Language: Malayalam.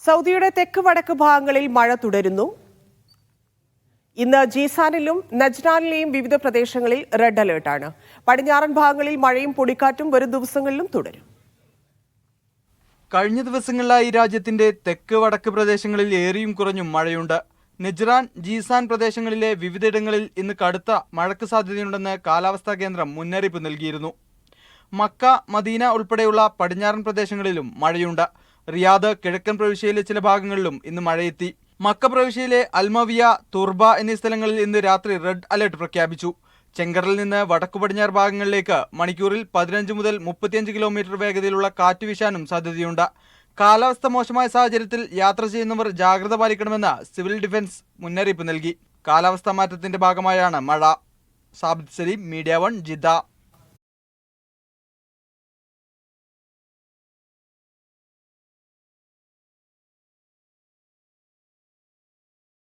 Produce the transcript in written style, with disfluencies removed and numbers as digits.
സൗദിയുടെ തെക്ക് വടക്ക് ഭാഗങ്ങളിൽ മഴ തുടരുന്നു. ഇന്ന് ജീസാനിലും നജ്റാനിലെയും വിവിധ പ്രദേശങ്ങളിൽ റെഡ് അലേർട്ടാണ്. പടിഞ്ഞാറൻ ഭാഗങ്ങളിൽ മഴയും പൊടിക്കാറ്റും വരും ദിവസങ്ങളിലും തുടരും. കഴിഞ്ഞ ദിവസങ്ങളിലായി രാജ്യത്തിന്റെ തെക്ക് വടക്ക് പ്രദേശങ്ങളിൽ ഏറിയും കുറഞ്ഞും മഴയുണ്ട്. നജ്റാൻ, ജീസാൻ പ്രദേശങ്ങളിലെ വിവിധയിടങ്ങളിൽ ഇന്ന് കടുത്ത മഴയ്ക്ക് സാധ്യതയുണ്ടെന്ന് കാലാവസ്ഥാ കേന്ദ്രം മുന്നറിയിപ്പ് നൽകിയിരുന്നു. മക്ക, മദീന ഉൾപ്പെടെയുള്ള പടിഞ്ഞാറൻ പ്രദേശങ്ങളിലും മഴയുണ്ട്. റിയാദ്, കിഴക്കൻ പ്രവിശ്യയിലെ ചില ഭാഗങ്ങളിലും ഇന്ന് മഴയെത്തി. മക്ക പ്രവിശ്യയിലെ അൽമവിയ, തുർബ എന്നീ സ്ഥലങ്ങളിൽ ഇന്ന് രാത്രി റെഡ് അലർട്ട് പ്രഖ്യാപിച്ചു. ചെങ്കടലിൽ നിന്ന് വടക്കു പടിഞ്ഞാറ് ഭാഗങ്ങളിലേക്ക് മണിക്കൂറിൽ 15 മുതൽ 35 കിലോമീറ്റർ വേഗതയിലുള്ള കാറ്റ് വീശാനും സാധ്യതയുണ്ട്. കാലാവസ്ഥ മോശമായ സാഹചര്യത്തിൽ യാത്ര ചെയ്യുന്നവർ ജാഗ്രത പാലിക്കണമെന്ന് സിവിൽ ഡിഫൻസ് മുന്നറിയിപ്പ് നൽകി. കാലാവസ്ഥാ മാറ്റത്തിന്റെ ഭാഗമായാണ് മഴ. Sabith Saleem, media 1, Jeddah.